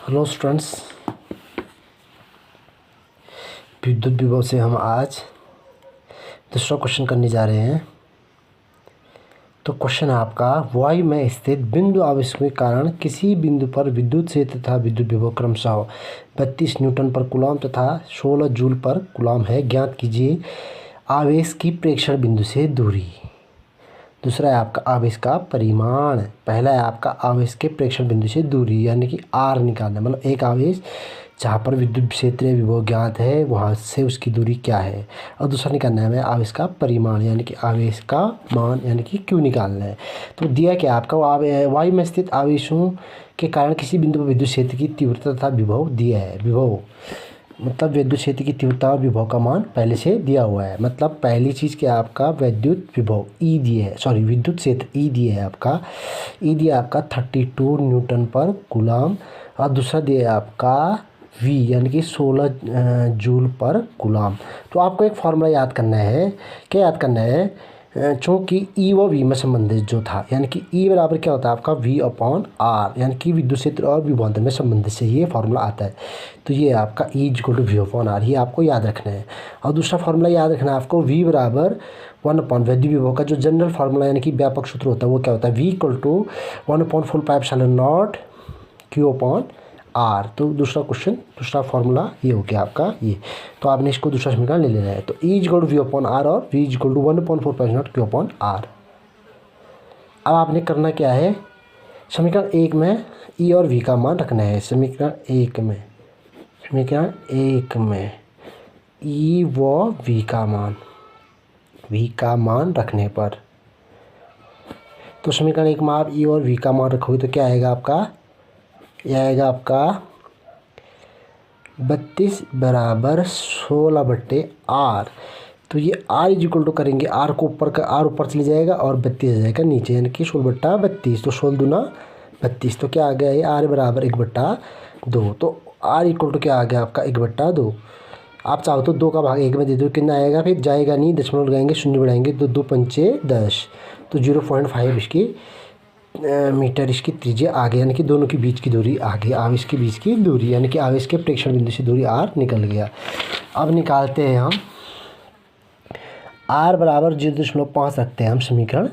Hello students, विद्युत विभव से हम आज दूसरा क्वेश्चन करने जा रहे हैं। तो क्वेश्चन है आपका, वायु में स्थित बिंदु आवेश के कारण किसी बिंदु पर विद्युत क्षेत्र तथा विद्युत विभव क्रमशः 32 न्यूटन पर कूलम तथा 16 जूल पर कूलम है। ज्ञात कीजिए आवेश की प्रेक्षण बिंदु से दूरी। दूसरा है आपका आवेश का परिमाण। पहला है आपका आवेश के प्रेक्षण बिंदु से दूरी, यानी कि आर निकालना, मतलब एक आवेश जहाँ पर विद्युत क्षेत्र विभव ज्ञात है वहाँ से उसकी दूरी क्या है। और दूसरा निकालना है हमें आवेश का परिमाण, यानी कि आवेश का मान, यानी कि क्यू निकालना है। तो दिया क्या आपका, वायु में स्थित आवेशों के कारण किसी बिंदु पर विद्युत क्षेत्र की तीव्रता तथा विभव दिया है। विभव मतलब विद्युत क्षेत्र की तीव्रता और विभव का मान पहले से दिया हुआ है। मतलब पहली चीज़ क्या आपका विद्युत विभव ई दिए है, सॉरी विद्युत क्षेत्र ई दिया है आपका, ई दिया आपका 32 न्यूटन पर कूलम। और दूसरा दिया है आपका वी, यानी कि 16 जूल पर कूलम। तो आपको एक फॉर्मूला याद करना है। क्या याद करना है, चूँकि ई व वी में संबंधित जो था, यानी कि ई बराबर क्या होता है आपका वी अपॉन आर, यानी कि विद्युत क्षेत्र और विभवांतर में संबंधित से ये फार्मूला आता है। तो ये आपका E equal to V upon R, ये आपको याद रखना है। और दूसरा फार्मूला याद रखना है आपको, वी बराबर 1 अपॉन विद्युत विभव का जो जनरल फार्मूला, यानी कि व्यापक सूत्र होता है, वो क्या होता है, V equal to 1/4πε0 Q upon R. तो दूसरा फार्मूला ये हो गया आपका ये। तो आपने इसको दूसरा समीकरण ले लेना है। तो E equal to V upon R और V equal to 1/4πε0 Q upon R. अब आपने करना क्या है, समीकरण 1 में ई और वी का मान रखना है। समीकरण एक में ई व वी का मान रखने पर, तो समीकरण 1 में आप ई और वी का मान रखोगे तो क्या आएगा आपका, यह आएगा आपका 32 बराबर 16/r। तो ये r इज इक्वल टू करेंगे, r को ऊपर चले जाएगा और 32 आ जाएगा नीचे, यानी कि 16/32। तो 16 दूना 32, तो क्या आ गया ये r बराबर 1/2। तो r इक्वल टू क्या आ गया आपका 1/2। आप चाहो तो 2 का भाग 1 में दे दो, कितना आएगा, फिर जाएगा नहीं, दशमलव लगाएंगे, शून्य बढ़ाएंगे तो 2 पंचे 10। तो 0.5 इसकी मीटर इसकी त्रिज्या आ गई, यानी कि दोनों के बीच की दूरी आ गई, आवेश के बीच की दूरी, यानी कि आवेश के प्रेक्षण बिंदु से दूरी आर निकल गया। अब निकालते हैं हम आर बराबर 0.5 रखते हैं हम समीकरण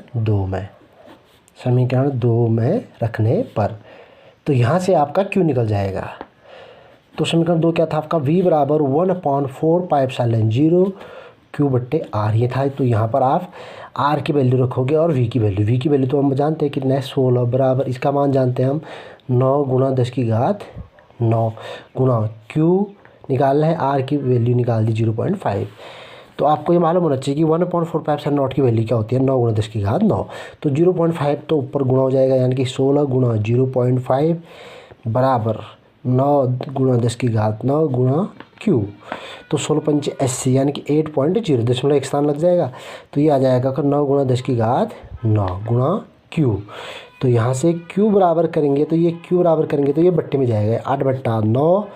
2 में रखने पर। तो यहाँ से आपका क्यू निकल जाएगा। तो समीकरण 2 क्या था आपका, v बराबर 1/4πε0 Q/r ये था। तो यहाँ पर आप r की वैल्यू रखोगे और v की वैल्यू तो हम जानते हैं कितना है 16 बराबर, इसका मान जानते हैं हम 9 गुणा 10⁹9 गुणा q निकालना है, r की वैल्यू निकाल दी 0.5। तो आपको ये मालूम होना चाहिए कि 1/4πε0 की वैल्यू क्या होती है, 9 गुणा 10⁹9। तो 0.5 तो ऊपर गुणा हो जाएगा, यानी कि 16 गुणा 0.5 बराबर 9 गुणा 10⁹9 गुणा क्यू। तो 16 पंचे 80, यानी कि 8.0, दशमलव एक स्थान लग जाएगा। तो ये आ जाएगा 9 गुणा 10⁹9 गुणा क्यू। तो यहाँ से क्यू बराबर करेंगे तो ये बट्टे में जाएगा, 8/9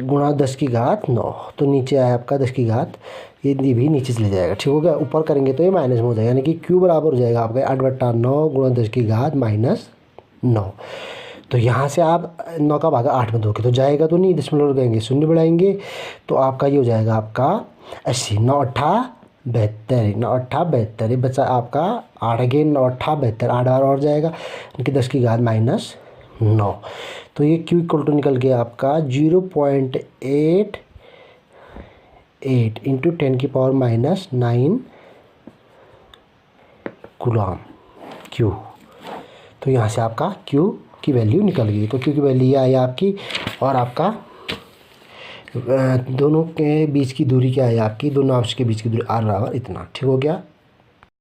गुणा 10⁹9। तो नीचे आया आपका 10⁹, ये भी नीचे चले जाएगा, ठीक हो गया। ऊपर करेंगे तो ये माइनस में हो जाएगा, यानी कि क्यू बराबर हो जाएगा आपका 8/9 गुणा 10⁻⁻9। तो यहाँ से आप 9 का भागा 8 में दोगे तो जाएगा तो नहीं, दशमलव लगाएंगे, शून्य बढ़ाएंगे, तो आपका ये हो जाएगा आपका 80। 9×8 72, ये बचा आपका 8 अगेन 9×8 72, 8 बार और जाएगा, यानी कि 10⁻⁻9। तो ये क्यू इक्वल टू निकल गया आपका 0.88 इंटू 10⁻⁻9 कूलम क्यू। तो यहाँ से आपका क्यू की वैल्यू निकल गई। तो क्यू की वैल्यू ये आई आपकी, और आपका दोनों के बीच की दूरी क्या है आपकी, दोनों आवेश के बीच की दूरी r बराबर इतना, ठीक हो गया।